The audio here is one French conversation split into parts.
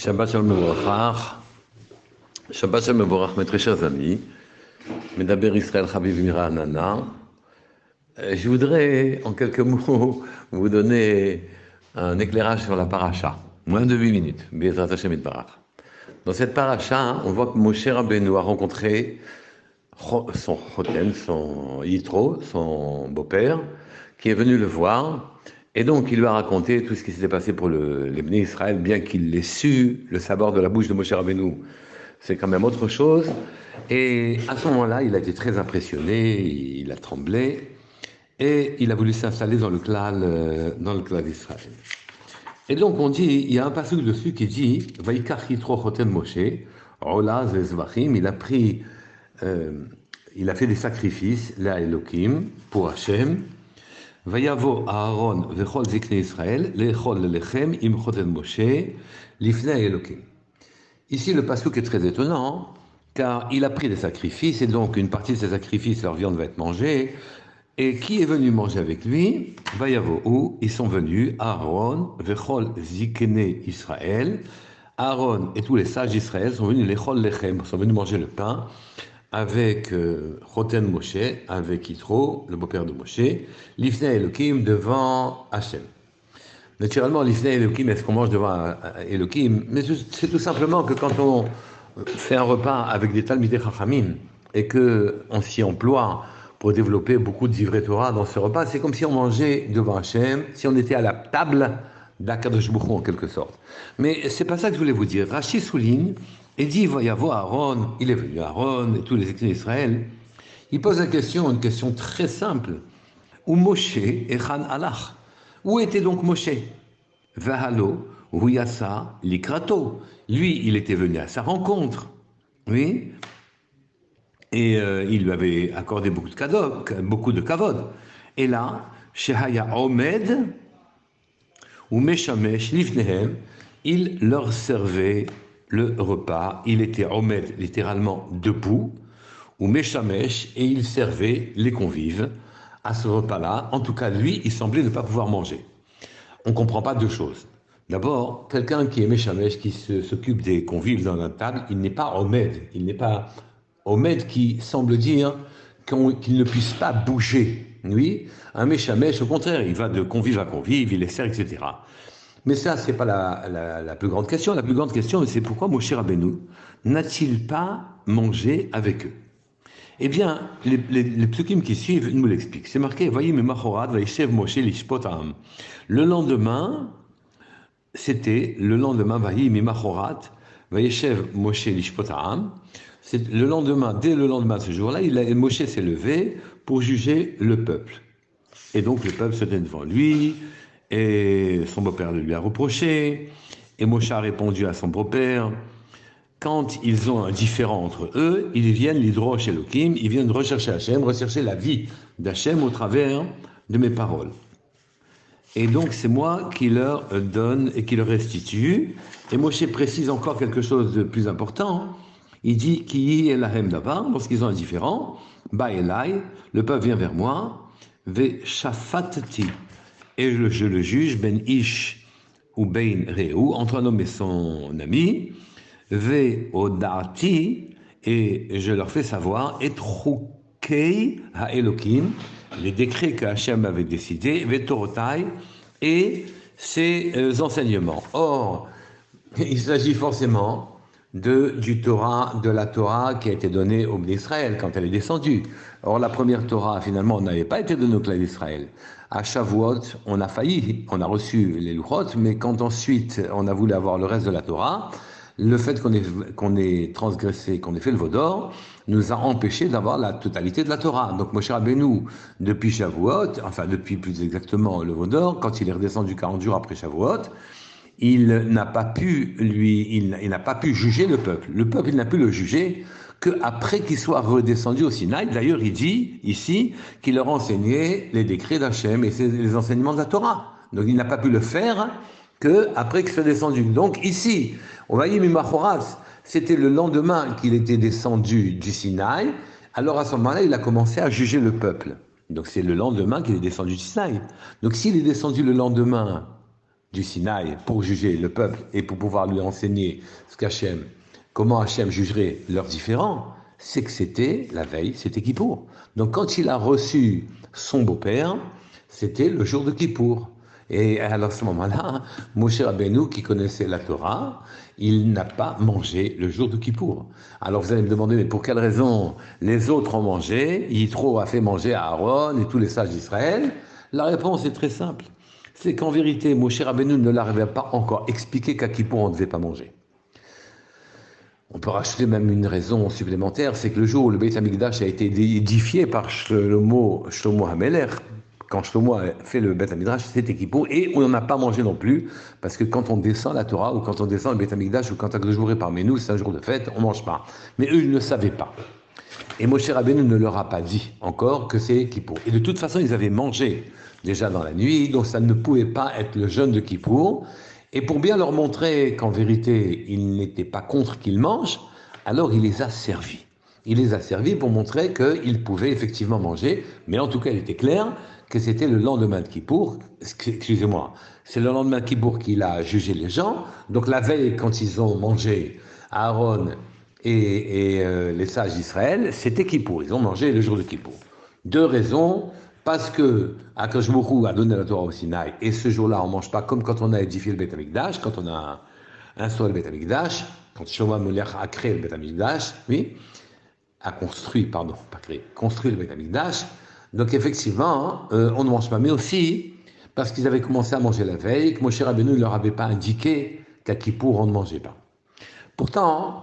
Shabbat Shalom Mevorach. Shabbat Shalom Mevorach, mes très chers amis. Medaber Israël Chaviv Mira'anana. Je voudrais, en quelques mots, vous donner un éclairage sur la paracha. Moins de 8 minutes. Be'ezrat Hashem Yitbarach. Dans cette paracha, on voit que Moshe Rabbeinu a rencontré son Choten, son Yitro, son beau-père, qui est venu le voir. Et donc, il lui a raconté tout ce qui s'était passé pour les Bnei Israël, bien qu'il l'ait su, le savoir de la bouche de Moshe Rabbeinu. C'est quand même autre chose. Et à ce moment-là, il a été très impressionné, il a tremblé, et il a voulu s'installer dans le clan d'Israël. Et donc, on dit, il y a un passage dessus qui dit, Vaikach Yitro Choten Moshe, Ola Zezvachim, il a fait des sacrifices, la Elohim, pour Hachem. Vayavo Aaron vechol ziknei Israël lechol lechem im choten Moshe lifnei Elokim. Ici, le pasuk est très étonnant, car il a pris des sacrifices, et donc une partie de ces sacrifices, leur viande va être mangée. Et qui est venu manger avec lui? Vayavo, où ils sont venus, Aaron vechol ziknei Israël. Aaron et tous les sages d'Israël sont venus lechol lechem, sont venus manger le pain avec Choten Moshe, avec Yitro, le beau-père de Moshe, Lifnei Elokim devant Hachem. Naturellement, Lifnei Elokim, est-ce qu'on mange devant Elokim? Mais c'est tout simplement que quand on fait un repas avec des Talmidei Chachamim et qu'on s'y emploie pour développer beaucoup d'ivrei Torah dans ce repas, c'est comme si on mangeait devant Hachem, si on était à la table d'Akadosh Baruch Hu en quelque sorte. Mais c'est pas ça que je voulais vous dire. Rashi souligne et dit, il va y avoir Aaron, il est venu Aaron et tous les écrits d'Israël. Il pose une question très simple. Où Moshe et Chan Alach? Où était donc Moshe? Vahalo, Huyasa, Likrato. Lui, il était venu à sa rencontre. Oui. Et il lui avait accordé beaucoup de kavod. Et là, Shehaya Omed, ou Meshamesh Livnehem, il leur servait le repas, il était omed, littéralement debout, ou Meshamesh, et il servait les convives à ce repas-là. En tout cas, lui, il semblait ne pas pouvoir manger. On ne comprend pas deux choses. D'abord, quelqu'un qui est Meshamesh, qui s'occupe des convives dans la table, il n'est pas omed. Il n'est pas omed qui semble dire qu'il ne puisse pas bouger. Oui, un Meshamesh, au contraire, il va de convive à convive, il les sert, etc. Mais ça, ce n'est pas la plus grande question. La plus grande question, c'est pourquoi Moshe Rabbeinu n'a-t-il pas mangé avec eux? Eh bien, les psukim qui suivent nous l'expliquent. C'est marqué, voyez, mais Machorat, Vaïshev Moshe lishpot ha'am. Le lendemain, voyez, mais Machorat, Vaïshev Moshe lishpot ha'am. C'est le lendemain, dès le lendemain de ce jour-là, Moshe s'est levé pour juger le peuple. Et donc, le peuple se tenait devant lui, et son beau-père le lui a reproché, et Moshe a répondu à son beau-père, quand ils ont un différend entre eux, ils viennent l'hydroche Elohim, ils viennent rechercher Hachem, rechercher la vie d'Hachem au travers de mes paroles. Et donc c'est moi qui leur donne et qui leur restitue. Et Moshe précise encore quelque chose de plus important. Il dit Ki elahem davar, lorsqu'ils ont un différend, ba elai, le peuple vient vers moi, ve shafatati, et je le juge, ben ish ou ben reu, entre un homme et son ami, ve odati, et je leur fais savoir, et trukei ha Elokim, les décrets que Hachem avait décidés, ve torotai, et ses enseignements. Or, il s'agit forcément de la Torah qui a été donnée au Bnei Israël quand elle est descendue. Or, la première Torah, finalement, n'avait pas été donnée au clan d'Israël. À Shavuot, on a failli, on a reçu les Luchot, mais quand ensuite on a voulu avoir le reste de la Torah, le fait qu'on ait transgressé, qu'on ait fait le veau d'or, nous a empêché d'avoir la totalité de la Torah. Donc Moshe Rabbeinu, depuis Shavuot, enfin depuis plus exactement le veau d'or, quand il est redescendu 40 jours après Shavuot, il n'a pas pu juger le peuple. Le peuple, il n'a pu le juger qu'après qu'il soit redescendu au Sinaï. D'ailleurs, il dit ici qu'il leur enseignait les décrets d'Hachem et les enseignements de la Torah. Donc il n'a pas pu le faire qu'après qu'il soit descendu. Donc ici, on va dire Mimachoras, c'était le lendemain qu'il était descendu du Sinaï. Alors à ce moment-là, il a commencé à juger le peuple. Donc c'est le lendemain qu'il est descendu du Sinaï. Donc s'il est descendu le lendemain du Sinaï pour juger le peuple et pour pouvoir lui enseigner comment Hachem jugerait leurs différends, c'est que c'était la veille, c'était Kippour. Donc quand il a reçu son beau-père, c'était le jour de Kippour. Et à ce moment-là, Moshe Rabbeinu, qui connaissait la Torah, il n'a pas mangé le jour de Kippour. Alors vous allez me demander, mais pour quelle raison les autres ont mangé? Yitro a fait manger à Aaron et tous les sages d'Israël. La réponse est très simple. C'est qu'en vérité, Moshe Rabbeinu ne leur avait pas encore expliqué qu'à Kippour on ne devait pas manger. On peut rajouter même une raison supplémentaire, c'est que le jour où le Beit HaMikdash a été édifié par Shlomo HaMelech, quand Shlomo a fait le Beit HaMikdash, c'était Kippour, et on n'en a pas mangé non plus, parce que quand on descend la Torah, ou quand on descend le Beit HaMikdash, ou quand un jour est parmi nous, c'est un jour de fête, on ne mange pas. Mais eux, ils ne savaient pas. Et Moshe Rabbeinu ne leur a pas dit encore que c'est Kippour. Et de toute façon, ils avaient mangé déjà dans la nuit, donc ça ne pouvait pas être le jeûne de Kippour. Et pour bien leur montrer qu'en vérité, il n'était pas contre qu'ils mangent, alors il les a servis. Il les a servis pour montrer qu'ils pouvaient effectivement manger, mais en tout cas, il était clair que c'était le lendemain de Kippour, excusez-moi, c'est le lendemain de Kippour qu'il a jugé les gens. Donc la veille, quand ils ont mangé, Aaron et les sages d'Israël, c'était Kippour. Ils ont mangé le jour de Kippour. Deux raisons. Parce que Akadosh Baruch Hu a donné la Torah au Sinaï, et ce jour-là, on ne mange pas comme quand on a édifié le Beit HaMikdash, quand on a instauré le Beit HaMikdash, quand Shlomo HaMelech a créé le Beit HaMikdash, oui, construit le Beit HaMikdash. Donc effectivement, on ne mange pas, mais aussi parce qu'ils avaient commencé à manger la veille, que Moshe Rabbeinu ne leur avait pas indiqué qu'à Kippour, on ne mangeait pas. Pourtant,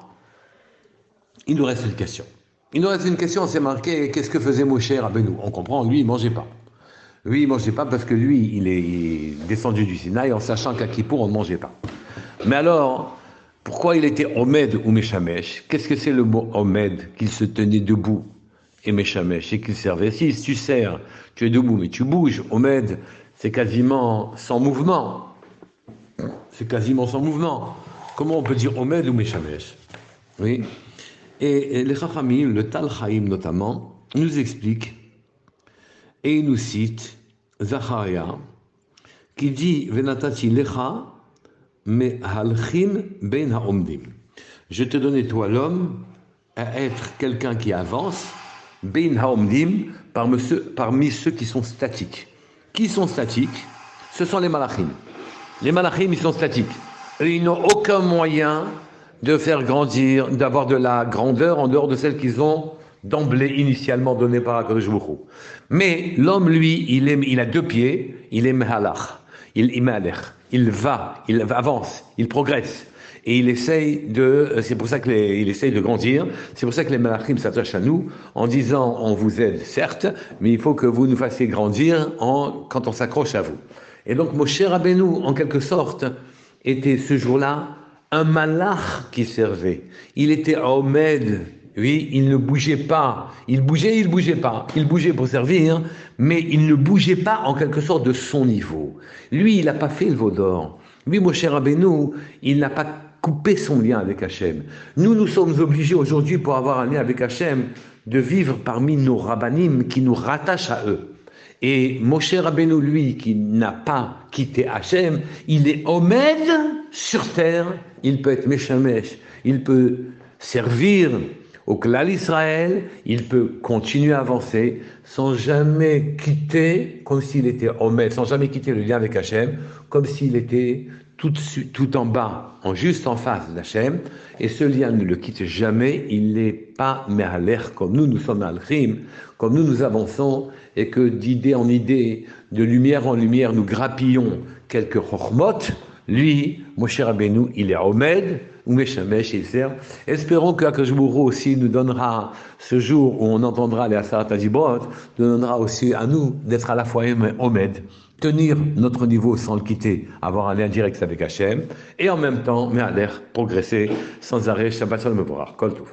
il nous reste une question. Il nous reste une question, c'est marqué, qu'est-ce que faisait Moshe Rabbeinu? On comprend, lui, il ne mangeait pas. Lui, il ne mangeait pas parce que lui, il est descendu du Sinaï en sachant qu'à Kippour, on ne mangeait pas. Mais alors, pourquoi il était Omed ou Meshamesh? Qu'est-ce que c'est le mot Omed? Qu'il se tenait debout et Meshamesh, et qu'il servait. Si tu sers, tu es debout, mais tu bouges. Omed, c'est quasiment sans mouvement. C'est quasiment sans mouvement. Comment on peut dire Omed ou Meshamesh? Oui. Et les Chachamim, le Tal Chaim notamment, nous explique et il nous cite Zacharia qui dit Venatati lecha mehalchim ben haomdim. Je te donnais toi l'homme à être quelqu'un qui avance ben haomdim parmi ceux qui sont statiques. Qui sont statiques? Ce sont les malachim. Les malachim, ils sont statiques. Et ils n'ont aucun moyen de faire grandir, d'avoir de la grandeur en dehors de celle qu'ils ont d'emblée initialement donnée par Akadosh Baruch Hu. Mais l'homme, lui, il a deux pieds, il est mehalach, il avance, il progresse. Et il essaye c'est pour ça qu'il essaye de grandir, c'est pour ça que les malachim s'attachent à nous en disant on vous aide certes, mais il faut que vous nous fassiez grandir quand on s'accroche à vous. Et donc Moshe Rabbeinu, en quelque sorte, était ce jour-là un malach qui servait. Il était Omed, oui, il ne bougeait pas. Il bougeait pas. Il bougeait pour servir, mais il ne bougeait pas en quelque sorte de son niveau. Lui, il n'a pas fait le veau d'or. Lui, Moshe Rabbeinu, il n'a pas coupé son lien avec Hachem. Nous sommes obligés aujourd'hui, pour avoir un lien avec Hachem, de vivre parmi nos rabbanim qui nous rattachent à eux. Et Moshe Rabbeinu, lui, qui n'a pas quitté Hachem, il est Omed sur terre, il peut être Meshamesh, il peut servir au Klal Israël, il peut continuer à avancer sans jamais quitter, comme s'il était Omed, sans jamais quitter le lien avec Hachem, comme s'il était tout en bas, juste en face d'Hachem, et ce lien ne le quitte jamais, il n'est pas Mehalech comme nous sommes Mehalchim, comme nous avançons, et que d'idée en idée, de lumière en lumière, nous grappillons quelques chokhmot. Lui, Moshe Rabbeinu, il est Omed, ou Meshamesh, il sert. Espérons que Akadosh Baruch Hu aussi nous donnera, ce jour où on entendra les Asarat HaDibrot, nous donnera aussi à nous d'être à la fois Omed, tenir notre niveau sans le quitter, avoir un lien direct avec Hachem, et en même temps, mais à l'air progresser sans arrêt. Shabbat Shalom Mevorach. Kol Tov.